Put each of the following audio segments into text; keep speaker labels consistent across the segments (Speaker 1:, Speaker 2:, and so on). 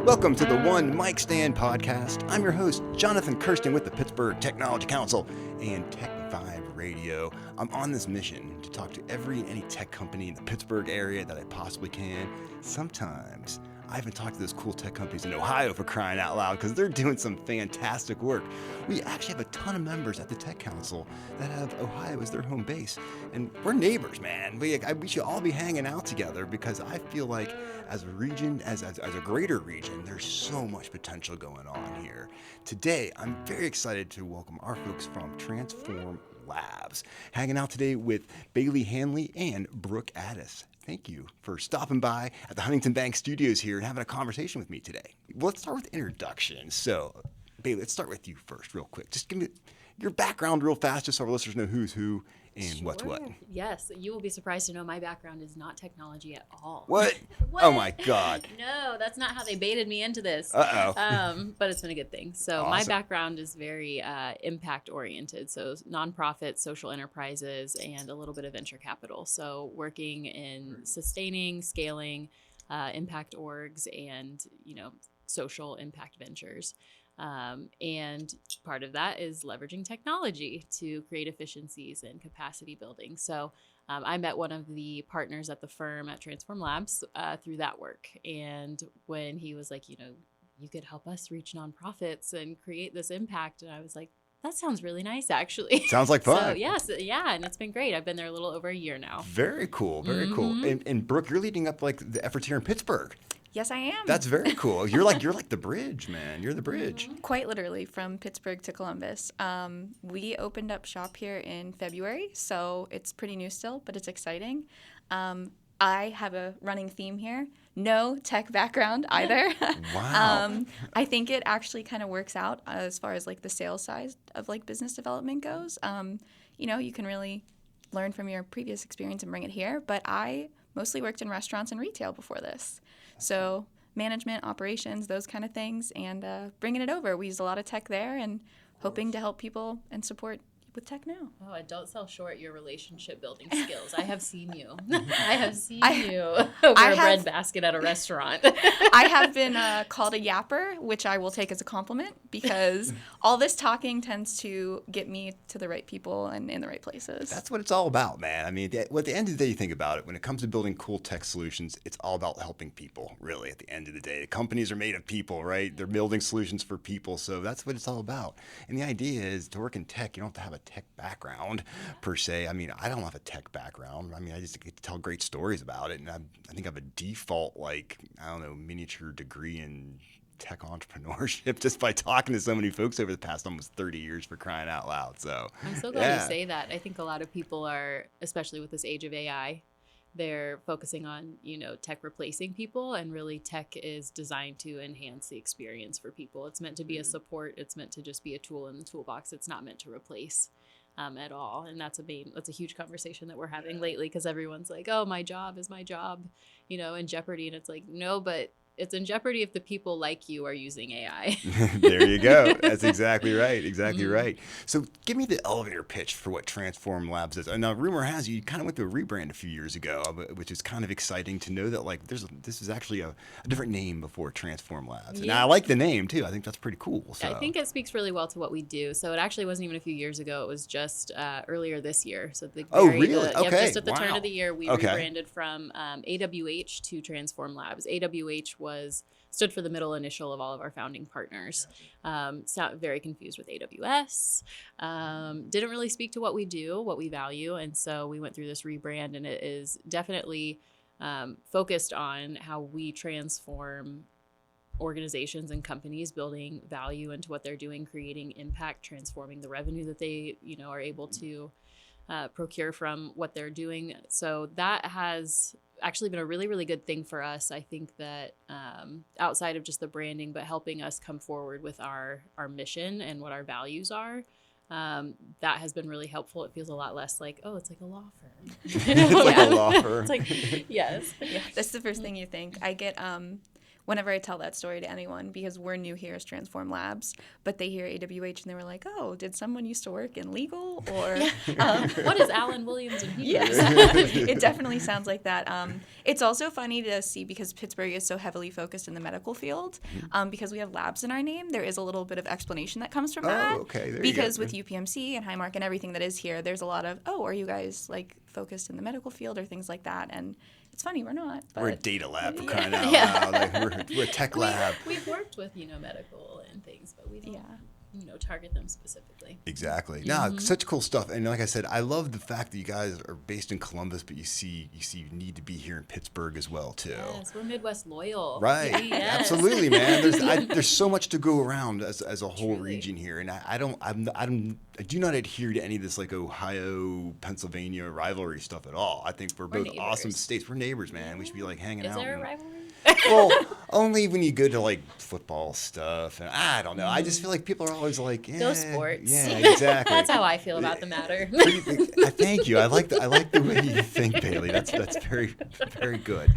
Speaker 1: Welcome to the One Mic Stand podcast. I'm your host, Jonathan Kirsten with the Pittsburgh Technology Council and TechVibe Radio. I'm on this mission to talk to every and any tech company in the Pittsburgh area that I possibly can. Sometimes I even talk to those cool tech companies in Ohio, for crying out loud, because they're doing some fantastic work. We actually have a ton of members at the Tech Council that have Ohio as their home base. And we're neighbors, man. We should all be hanging out together because I feel like as a region, as a greater region, there's so much potential going on here. Today, I'm very excited to welcome our folks from Transform Labs. Hanging out today with Bailey Hanley and Brooke Addis. Thank you for stopping by at the Huntington Bank Studios here and having a conversation with me today. Well, let's start with introductions. So, Bailey, let's start with you first real quick. Just give me your background real fast just so our listeners know who's who and what's what.
Speaker 2: Yes, you will be surprised to know my background is not technology at all.
Speaker 1: What? Oh my God.
Speaker 2: No, that's not how they baited me into this.
Speaker 1: Uh-oh.
Speaker 2: But it's been a good thing. So
Speaker 1: Awesome.
Speaker 2: My background is very impact oriented. So nonprofits, social enterprises, and a little bit of venture capital. So working in sustaining, scaling, impact orgs and, social impact ventures. And part of that is leveraging technology to create efficiencies and capacity building. So I met one of the partners at the firm at Transform Labs through that work. And when he was like, you could help us reach nonprofits and create this impact. And I was like, that sounds really nice, actually.
Speaker 1: Sounds like fun.
Speaker 2: So, yes, yeah, and it's been great. I've been there a little over a year now.
Speaker 1: Very cool, very cool. And Brooke, you're leading up like the efforts here in Pittsburgh.
Speaker 3: Yes, I am.
Speaker 1: That's very cool. You're like the bridge, man. You're the bridge.
Speaker 3: Quite literally from Pittsburgh to Columbus. We opened up shop here in February, so it's pretty new still, but it's exciting. I have a running theme here. No tech background either.
Speaker 1: Wow.
Speaker 3: I think it actually kind of works out as far as like the sales side of like business development goes. You can really learn from your previous experience and bring it here, but I mostly worked in restaurants and retail before this. So management, operations, those kind of things, and bringing it over. We use a lot of tech there and hoping to help people and support with tech now.
Speaker 2: Oh, and don't sell short your relationship building skills. I have seen you. I have seen you over a bread basket at a restaurant.
Speaker 3: I have been called a yapper, which I will take as a compliment because all this talking tends to get me to the right people and in the right places.
Speaker 1: That's what it's all about, man. I mean, at the end of the day, you think about it, when it comes to building cool tech solutions, it's all about helping people, really, at the end of the day. The companies are made of people, right? They're building solutions for people, so that's what it's all about. And the idea is to work in tech, you don't have to have a tech background per se. I mean, I don't have a tech background. I mean, I just get to tell great stories about it. And I think I have a default, miniature degree in tech entrepreneurship just by talking to so many folks over the past almost 30 years, for crying out loud. So
Speaker 2: I'm so glad you say that. I think a lot of people are, especially with this age of AI, they're focusing on, tech replacing people, and really tech is designed to enhance the experience for people. It's meant to be a support. It's meant to just be a tool in the toolbox. It's not meant to replace at all. And that's a huge conversation that we're having lately, because everyone's like, oh, my job is in jeopardy. And it's like, no, but it's in jeopardy if the people like you are using AI.
Speaker 1: There you go. That's exactly right. Exactly right. So give me the elevator pitch for what Transform Labs is. And now, rumor has you kind of went through a rebrand a few years ago, which is kind of exciting to know that this is actually a different name before Transform Labs. And I like the name too. I think that's pretty cool. So.
Speaker 2: I think it speaks really well to what we do. So it actually wasn't even a few years ago. It was just earlier this year. So
Speaker 1: really?
Speaker 2: Just at the turn of the year, we rebranded from AWH to Transform Labs. AWH stood for the middle initial of all of our founding partners. Sound very confused with AWS. Didn't really speak to what we do, what we value. And so we went through this rebrand, and it is definitely focused on how we transform organizations and companies, building value into what they're doing, creating impact, transforming the revenue that they, are able to procure from what they're doing. So that has actually been a really, really good thing for us. I think that outside of just the branding, but helping us come forward with our mission and what our values are, that has been really helpful. It feels a lot less like, oh, it's like a law firm.
Speaker 1: It's like a law firm.
Speaker 2: It's like, yes.
Speaker 3: That's the first thing you think. I get whenever I tell that story to anyone, because we're new here as Transform Labs, but they hear AWH and they were like, oh, did someone used to work in legal? Or
Speaker 2: what is Alan Williams and Peters?
Speaker 3: Yes, it definitely sounds like that. It's also funny to see, because Pittsburgh is so heavily focused in the medical field, because we have labs in our name, there is a little bit of explanation that comes from that.
Speaker 1: Okay. There
Speaker 3: because
Speaker 1: you go.
Speaker 3: with UPMC and Highmark and everything that is here, there's a lot of, are you guys like focused in the medical field or things like that? And it's funny, we're not. But
Speaker 1: we're a data lab for crying out loud. Like we're a tech lab.
Speaker 2: We've worked with, medical and things, but we don't, target them specifically.
Speaker 1: Exactly. No, such cool stuff. And like I said, I love the fact that you guys are based in Columbus, but you see you need to be here in Pittsburgh as well, too.
Speaker 2: Yes, we're Midwest loyal.
Speaker 1: Right.
Speaker 2: Yes.
Speaker 1: Absolutely, man. There's so much to go around as a whole region here, and I do not adhere to any of this like Ohio, Pennsylvania rivalry stuff at all. I think we're both awesome states. We're neighbors, man. We should be like hanging out.
Speaker 2: Is there a rivalry?
Speaker 1: Well, only when you go to like football stuff, and I don't know. I just feel like people are always like,
Speaker 2: go sports.
Speaker 1: Yeah, exactly.
Speaker 2: That's how I feel about the matter.
Speaker 1: Thank you. I like the way you think, Bailey. That's very, very good.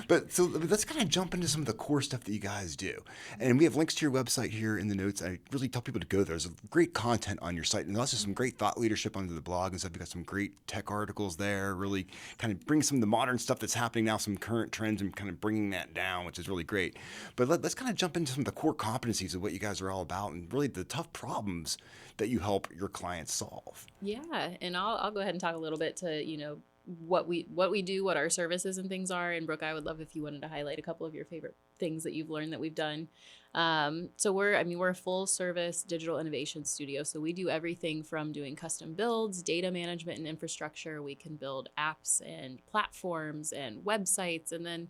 Speaker 1: But so let's kind of jump into some of the core stuff that you guys do, and we have links to your website here in the notes. I really tell people to go there. There's great content on your site, and also some great thought leadership under the blog and stuff. We've got some great tech articles there. Really kind of bring some of the modern stuff that's happening now, some current trends, and kind of bringing that down, which is really great. But let's kind of jump into some of the core competencies of what you guys are all about, and really the tough problems that you help your clients solve.
Speaker 2: Yeah, and I'll go ahead and talk a little bit to what we do, what our services and things are. And Brooke, I would love if you wanted to highlight a couple of your favorite things that you've learned that we've done. So we're a full service digital innovation studio. So we do everything from doing custom builds, data management and infrastructure. We can build apps and platforms and websites, and then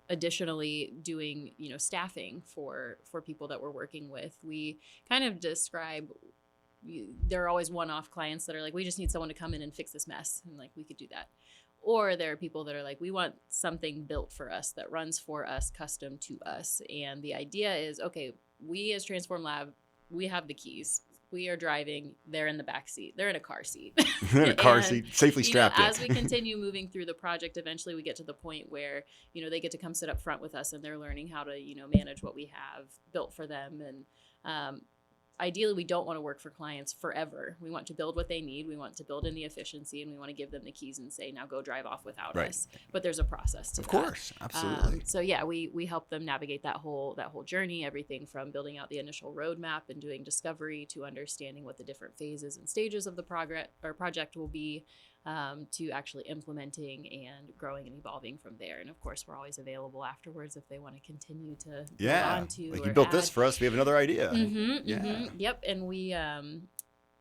Speaker 2: additionally doing staffing for people that we're working with. We kind of describe, there are always one-off clients that are like, we just need someone to come in and fix this mess, and like we could do that. Or there are people that are like, we want something built for us that runs for us, custom to us. And the idea is, okay, we as Transform Lab, we have the keys. We are driving. They're in the back seat. They're in a car seat.
Speaker 1: They're in a car seat, safely strapped in.
Speaker 2: As we continue moving through the project, eventually we get to the point where, they get to come sit up front with us, and they're learning how to, manage what we have built for them. And ideally, we don't want to work for clients forever. We want to build what they need. We want to build in the efficiency, and we want to give them the keys and say, now go drive off without us. But there's a process to that.
Speaker 1: Of course, absolutely.
Speaker 2: So yeah, we help them navigate that whole journey, everything from building out the initial roadmap and doing discovery to understanding what the different phases and stages of the project will be, to actually implementing and growing and evolving from there. And of course, we're always available afterwards if they want to continue to move on to.
Speaker 1: Like you built this for us, we have another idea.
Speaker 2: Yep. And we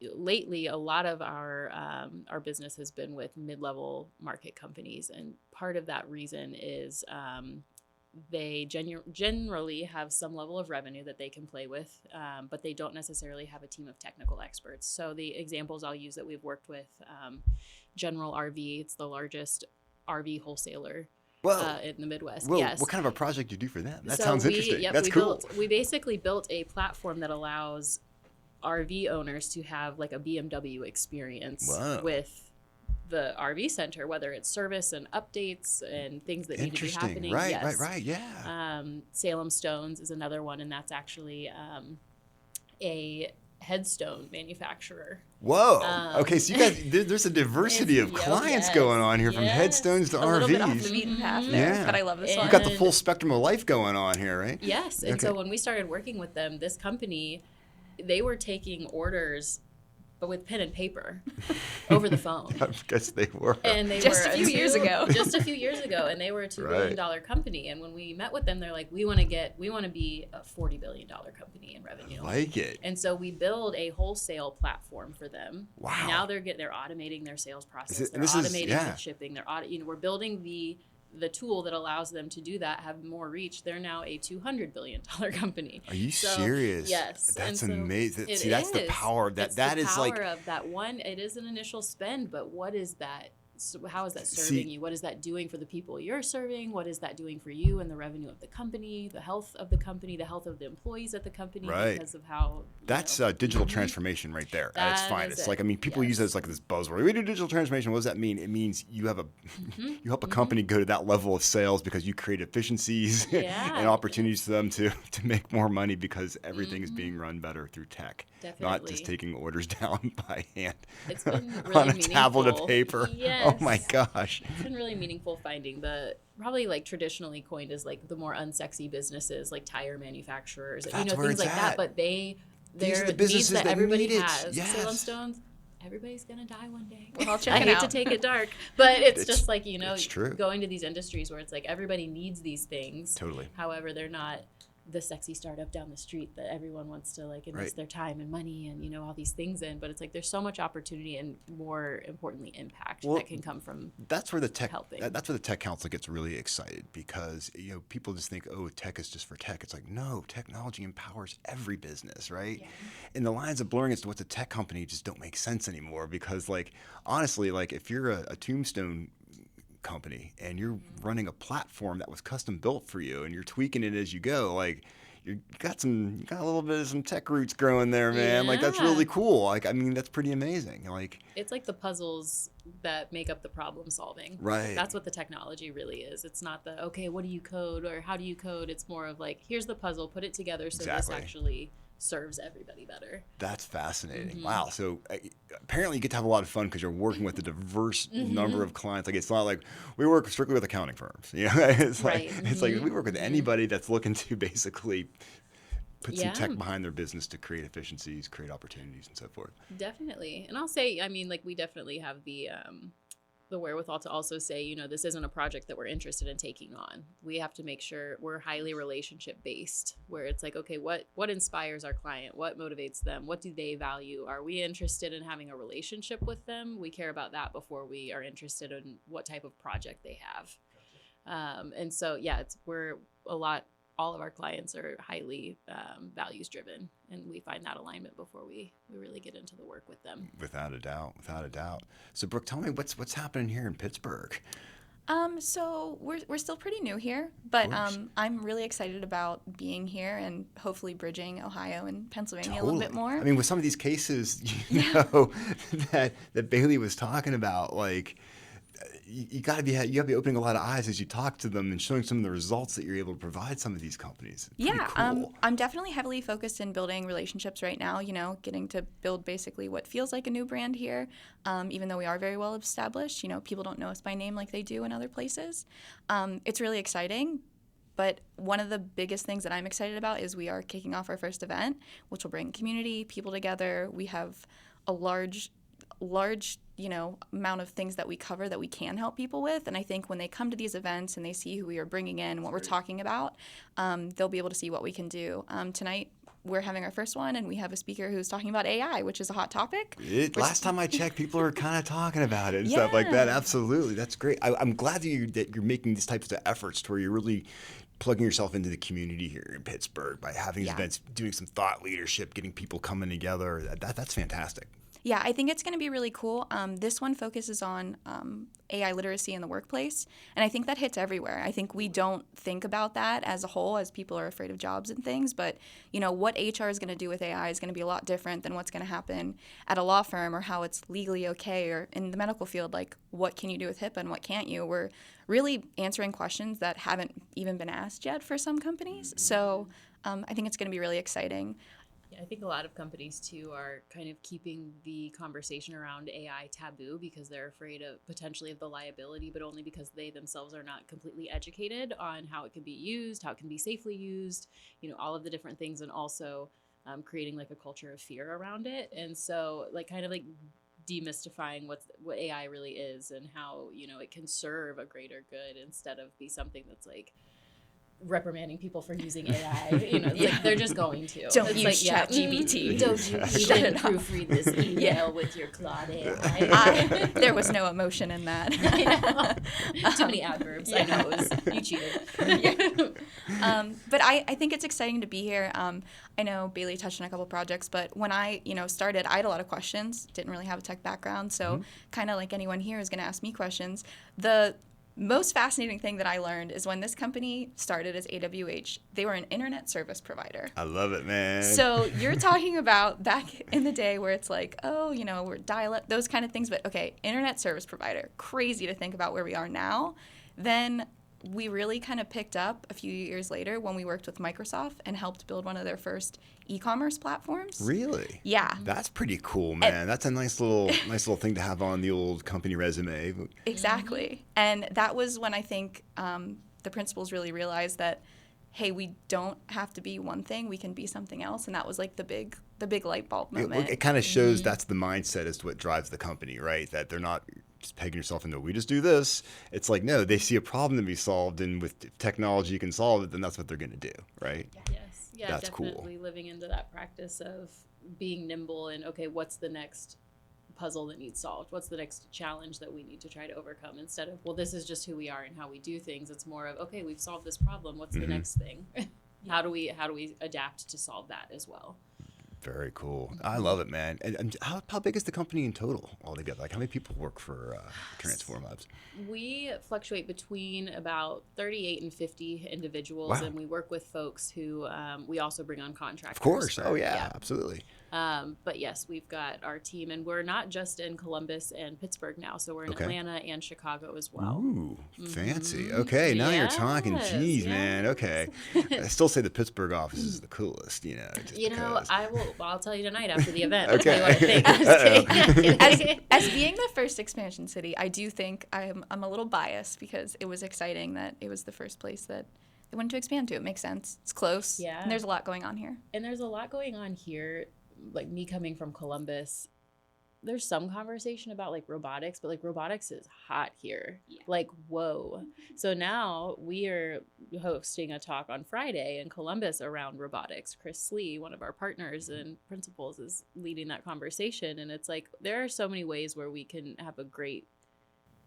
Speaker 2: lately a lot of our business has been with mid-level market companies, and part of that reason is they generally have some level of revenue that they can play with, but they don't necessarily have a team of technical experts. So the examples I'll use that we've worked with, General RV, it's the largest RV wholesaler in the Midwest.
Speaker 1: Well,
Speaker 2: yes.
Speaker 1: What kind of a project do you do for them? That sounds interesting. That's cool.
Speaker 2: We basically built a platform that allows RV owners to have like a BMW experience with the RV center, whether it's service and updates and things that need to be happening.
Speaker 1: Right, yeah.
Speaker 2: Salem Stones is another one, and that's actually a headstone manufacturer.
Speaker 1: Whoa. Okay, so you guys, there's a diversity of clients going on here, from headstones to RVs. A little bit off
Speaker 3: the beaten path there, but I love this one.
Speaker 1: You've got the full spectrum of life going on here, right?
Speaker 2: Yes, and so when we started working with them, this company, they were taking orders, but with pen and paper over the phone.
Speaker 1: I guess they were.
Speaker 2: And they
Speaker 3: just
Speaker 2: were
Speaker 3: a few years ago.
Speaker 2: Just a few years ago, and they were a $2 billion company. And when we met with them, they're like, we want to be a $40 billion company in revenue.
Speaker 1: I like it.
Speaker 2: And so we build a wholesale platform for them.
Speaker 1: Wow.
Speaker 2: Now they're automating their sales process. They're automating the shipping. We're building the tool that allows them to do that, have more reach. They're now a $200 billion company.
Speaker 1: Are you serious?
Speaker 2: Yes.
Speaker 1: That's amazing. See, that's the power of that.
Speaker 2: It's the power of that one. It is an initial spend, but what is that how is that serving you? What is that doing for the people you're serving? What is that doing for you and the revenue of the company, the health of the company, the health of the employees at the company, because of how
Speaker 1: that's digital transformation right there at its finest. Like, I mean, people use it as like this buzzword. We do digital transformation. What does that mean? It means you have you help a company go to that level of sales because you create efficiencies and opportunities for them to make more money because everything is being run better through tech.
Speaker 2: Definitely.
Speaker 1: Not just taking orders down by hand.
Speaker 2: It's been really
Speaker 1: on a tablet of paper.
Speaker 2: Yes.
Speaker 1: Oh my gosh.
Speaker 2: It's been really meaningful finding probably like traditionally coined as like the more unsexy businesses, like tire manufacturers,
Speaker 1: That's
Speaker 2: things like that. But they're
Speaker 1: the businesses
Speaker 2: needs that everybody has.
Speaker 1: Yes.
Speaker 2: Salem Stones, everybody's gonna die one day.
Speaker 3: Well, I'll check
Speaker 2: I hate to take it dark, but it's just like,
Speaker 1: it's true.
Speaker 2: Going to these industries where it's like everybody needs these things.
Speaker 1: Totally.
Speaker 2: However, they're not the sexy startup down the street that everyone wants to like invest their time and money and all these things in, but it's like there's so much opportunity and more importantly impact that can come from
Speaker 1: that's where the tech
Speaker 2: helping.
Speaker 1: That's where the Tech Council gets really excited because people just think, oh, tech is just for tech. It's like, no, technology empowers every business, right? And the lines of blurring as to what's a tech company just don't make sense anymore because, like, honestly, like if you're a tombstone company and you're running a platform that was custom built for you and you're tweaking it as you go, like you got a little bit of some tech roots growing there, man. Like that's really cool. Like, I mean, that's pretty amazing. Like
Speaker 2: it's like the puzzles that make up the problem solving.
Speaker 1: Right.
Speaker 2: That's what the technology really is. It's not okay, what do you code or how do you code? It's more of like, here's the puzzle, put it together so this actually serves everybody better.
Speaker 1: That's fascinating. Wow. So apparently you get to have a lot of fun because you're working with a diverse number of clients. Like it's not like we work strictly with accounting firms. It's like it's like we work with anybody that's looking to basically put some tech behind their business to create efficiencies, create opportunities, and so forth.
Speaker 2: Definitely. And I'll say, I mean, like we definitely have the wherewithal to also say, this isn't a project that we're interested in taking on. We have to make sure we're highly relationship based, where it's like, okay, what inspires our client? What motivates them? What do they value? Are we interested in having a relationship with them? We care about that before we are interested in what type of project they have. And so, all of our clients are highly values driven, and we find that alignment before we really get into the work with them.
Speaker 1: Without a doubt. So Brooke, tell me what's happening here in Pittsburgh.
Speaker 3: So we're still pretty new here, but I'm really excited about being here and hopefully bridging Ohio and Pennsylvania a little bit more.
Speaker 1: I mean, with some of these cases, that Bailey was talking about, like. You got to be opening a lot of eyes as you talk to them and showing some of the results that you're able to provide some of these companies.
Speaker 3: Cool. I'm definitely heavily focused in building relationships right now, getting to build basically what feels like a new brand here, even though we are very well established. People don't know us by name like they do in other places. It's really exciting. But one of the biggest things that I'm excited about is we are kicking off our first event, which will bring community, people together. We have a large amount of things that we cover that we can help people with. And I think when they come to these events and they see who we are bringing in, what we're talking about, they'll be able to see what we can do. Tonight, we're having our first one, and we have a speaker who's talking about AI, which is a hot topic.
Speaker 1: Last time I checked, people are kind of talking about it and stuff like that. Absolutely. That's great. I'm glad that you're making these types of efforts to where you're really plugging yourself into the community here in Pittsburgh by having these events, doing some thought leadership, getting people coming together. That's fantastic.
Speaker 3: Yeah, I think it's going to be really cool. This one focuses on AI literacy in the workplace, and I think that hits everywhere. I think we don't think about that as a whole, as people are afraid of jobs and things, but what HR is going to do with AI is going to be a lot different than what's going to happen at a law firm or how it's legally okay, or in the medical field, like what can you do with HIPAA and what can't you? We're really answering questions that haven't even been asked yet for some companies. So I think it's going to be really exciting.
Speaker 2: I think a lot of companies, too, are kind of keeping the conversation around AI taboo because they're afraid of potentially of the liability, but only because they themselves are not completely educated on how it can be used, how it can be safely used, all of the different things, and also creating like a culture of fear around it. And so kind of demystifying what AI really is and how, it can serve a greater good instead of be something that's like reprimanding people for using AI. You know, like they're just going to.
Speaker 3: Don't
Speaker 2: it's
Speaker 3: use
Speaker 2: like,
Speaker 3: ChatGPT.
Speaker 2: Don't you even proofread this email with your Claude AI?
Speaker 3: There was no emotion in that.
Speaker 2: Too many adverbs. I know. You cheated.
Speaker 3: But I think it's exciting to be here. I know Bailey touched on a couple projects, but when I started, I had a lot of questions. Didn't really have a tech background, so kind of like anyone here is going to ask me questions. The most fascinating thing that I learned is when this company started as AWH, they were an internet service provider.
Speaker 1: I love it, man.
Speaker 3: So you're talking about back in the day where it's like, oh, we're dial-up, those kind of things. But okay, internet service provider. Crazy to think about where we are now. Then we really kind of picked up a few years later when we worked with Microsoft and helped build one of their first e-commerce platforms.
Speaker 1: Really?
Speaker 3: Yeah.
Speaker 1: That's pretty cool, man. That's a nice little thing to have on the old company resume.
Speaker 3: Exactly. And that was when I think the principals really realized that, hey, we don't have to be one thing, we can be something else. And that was like the big light bulb moment.
Speaker 1: It kind of shows that's the mindset as to what drives the company, right? That they're not just pegging yourself into, we just do this. It's like, no, they see a problem to be solved, and with technology you can solve it, then that's what they're going to do, right?
Speaker 2: Yes. Yeah,
Speaker 1: that's
Speaker 2: definitely
Speaker 1: cool.
Speaker 2: Living into that practice of being nimble and, okay, what's the next puzzle that needs solved? What's the next challenge that we need to try to overcome? Instead of, well, this is just who we are and how we do things. It's more of, okay, we've solved this problem. What's the next thing? How do we adapt to solve that as well?
Speaker 1: Very cool. I love it, man. And how big is the company in total altogether? Like, how many people work for Transform Labs?
Speaker 2: We fluctuate between about 38 and 50 individuals, and we work with folks who we also bring on contractors.
Speaker 1: Of course. Absolutely.
Speaker 2: But yes, we've got our team, and we're not just in Columbus and Pittsburgh now, so we're in Atlanta and Chicago as well.
Speaker 1: Ooh, fancy. Okay, now you're talking. Jeez, man. Okay. I still say the Pittsburgh office is the coolest,
Speaker 2: I'll tell you tonight after the event.
Speaker 1: Okay.
Speaker 2: I'll tell you what I think.
Speaker 3: As being the first expansion city, I do think I'm a little biased because it was exciting that it was the first place that they wanted to expand to. It makes sense. It's close.
Speaker 2: Yeah.
Speaker 3: And there's a lot going on here.
Speaker 2: And there's a lot going on here. Like me coming from Columbus, there's some conversation about like robotics, but like robotics is hot here. Yeah. Like, whoa. So now we are hosting a talk on Friday in Columbus around robotics. Chris Lee, one of our partners and principals, is leading that conversation. And it's like, there are so many ways where we can have a great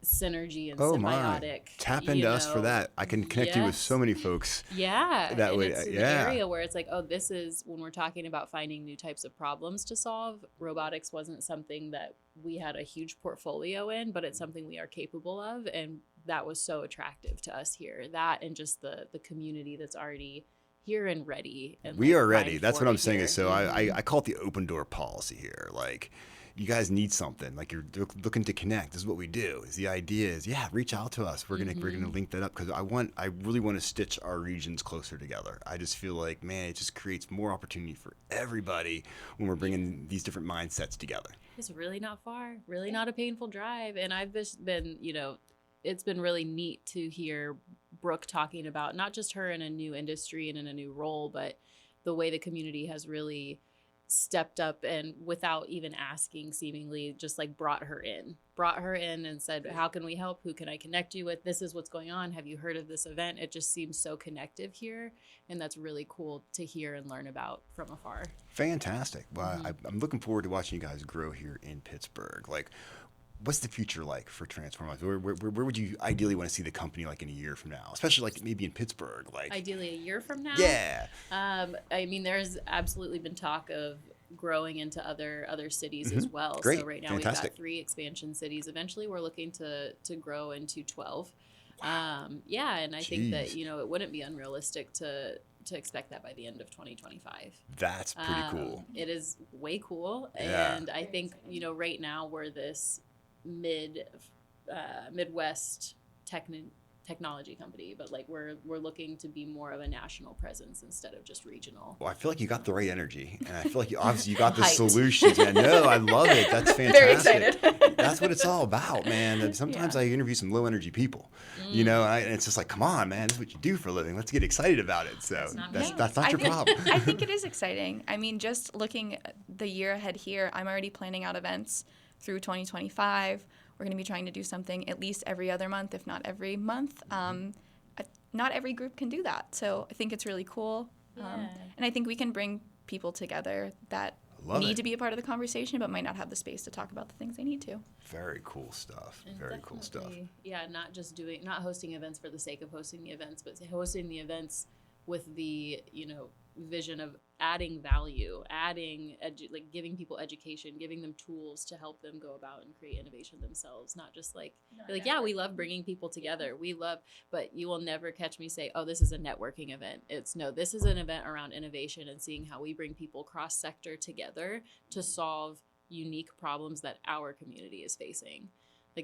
Speaker 2: synergy and symbiotic.
Speaker 1: Tap into us for that. I can connect you with so many folks.
Speaker 2: Yeah.
Speaker 1: That way.
Speaker 2: It's an area where it's like, oh, this is when we're talking about finding new types of problems to solve. Robotics wasn't something that we had a huge portfolio in, but it's something we are capable of. And that was so attractive to us here. That and just the community that's already here and ready. And
Speaker 1: we are ready. That's what I'm saying.
Speaker 2: Here.
Speaker 1: Is so I call it the open door policy here. Like, you guys need something, like you're looking to connect. This is what we do. The idea is, reach out to us. We're gonna link that up because I really want to stitch our regions closer together. I just feel like, man, it just creates more opportunity for everybody when we're bringing these different mindsets together.
Speaker 2: It's really not far, really not a painful drive, and I've just been, it's been really neat to hear Brooke talking about not just her in a new industry and in a new role, but the way the community has really stepped up and without even asking, seemingly just like brought her in and said, how can we help? Who can I connect you with? This is what's going on. Have you heard of this event? It just seems so connective here. And that's really cool to hear and learn about from afar.
Speaker 1: Fantastic. Well, I'm looking forward to watching you guys grow here in Pittsburgh. Like, what's the future like for Transform Labs? Where would you ideally want to see the company like in a year from now? Especially like maybe in Pittsburgh. Like
Speaker 2: ideally a year from now?
Speaker 1: Yeah.
Speaker 2: I mean, there's absolutely been talk of growing into other cities as well.
Speaker 1: Great.
Speaker 2: So right now
Speaker 1: Fantastic.
Speaker 2: We've got 3 expansion cities. Eventually we're looking to grow into 12. Wow. And I think that, it wouldn't be unrealistic to expect that by the end of 2025.
Speaker 1: That's pretty cool.
Speaker 2: It is way cool.
Speaker 1: Yeah.
Speaker 2: And I think, right now we're this Midwest technology company, but like we're looking to be more of a national presence instead of just regional.
Speaker 1: Well, I feel like you got the right energy, and I feel like you got the solutions, man. No, I love it. That's fantastic.
Speaker 3: Very excited.
Speaker 1: That's what it's all about, man. And sometimes I interview some low energy people, and it's just like, come on, man, this is what you do for a living. Let's get excited about it. So that's not your problem.
Speaker 3: I think it is exciting. I mean, just looking at the year ahead here, I'm already planning out events through 2025. We're going to be trying to do something at least every other month, if not every month. not every group can do that. So I think it's really cool. And I think we can bring people together that need to be a part of the conversation but might not have the space to talk about the things they need to.
Speaker 1: Very cool stuff.
Speaker 2: And
Speaker 1: very cool stuff.
Speaker 2: Yeah, not hosting events for the sake of hosting the events, but hosting the events with the, vision of adding value, giving people education, giving them tools to help them go about and create innovation themselves. Not just we love bringing people together. We love, but you will never catch me say, oh, this is a networking event. This is an event around innovation and seeing how we bring people cross-sector together to solve unique problems that our community is facing.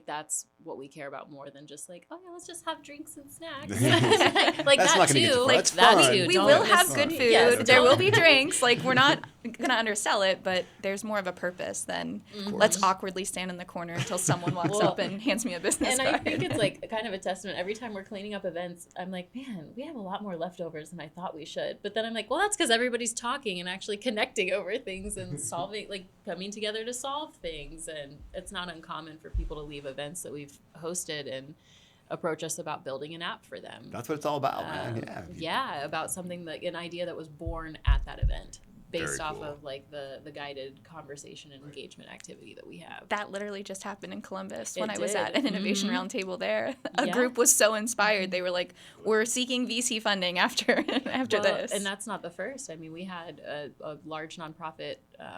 Speaker 2: That's what we care about more than just let's just have drinks and snacks. That too. We will have good food. Yes,
Speaker 3: there will be drinks. We're not going to undersell it, but there's more of a purpose than let's awkwardly stand in the corner until someone walks up and hands me a business card.
Speaker 2: And I think it's kind of a testament. Every time we're cleaning up events, I'm like, man, we have a lot more leftovers than I thought we should. But then I'm like, well, that's because everybody's talking and actually connecting over things and solving, coming together to solve things. And it's not uncommon for people to leave events that we've hosted and approach us about building an app for them.
Speaker 1: That's what it's all about, man.
Speaker 2: Yeah, about something an idea that was born at that event based off of the guided conversation and engagement activity that we have.
Speaker 3: That literally just happened in Columbus when I was at an innovation roundtable there. A group was so inspired. They were like, we're seeking VC funding after this.
Speaker 2: And that's not the first. I mean, we had a large nonprofit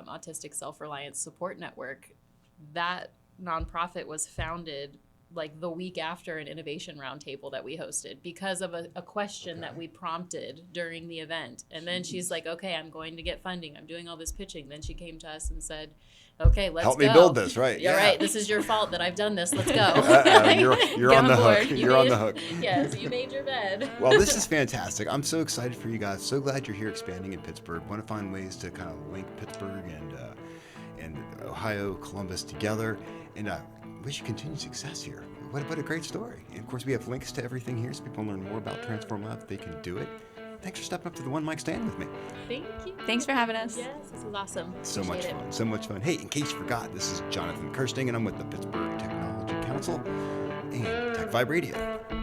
Speaker 2: autistic self-reliance support network. That nonprofit was founded the week after an innovation roundtable that we hosted because of a question that we prompted during the event. And then she's like, okay, I'm going to get funding. I'm doing all this pitching. Then she came to us and said, okay, let's go.
Speaker 1: Help me build this, right?
Speaker 2: You're right. This is your fault that I've done this. Let's go.
Speaker 1: You're on the hook. You're on the hook.
Speaker 2: Yes, you made your bed.
Speaker 1: Well, this is fantastic. I'm so excited for you guys. So glad you're here expanding in Pittsburgh. Want to find ways to kind of link Pittsburgh and Ohio, Columbus together. And wish you continued success here. What a great story. And of course, we have links to everything here so people learn more about Transform Lab. They can do it. Thanks for stepping up to the one mic stand with me.
Speaker 2: Thank you.
Speaker 3: Thanks for having us.
Speaker 2: Yes, this was awesome.
Speaker 1: So much fun. So much fun. Hey, in case you forgot, this is Jonathan Kirsting, and I'm with the Pittsburgh Technology Council and TechVibe Radio.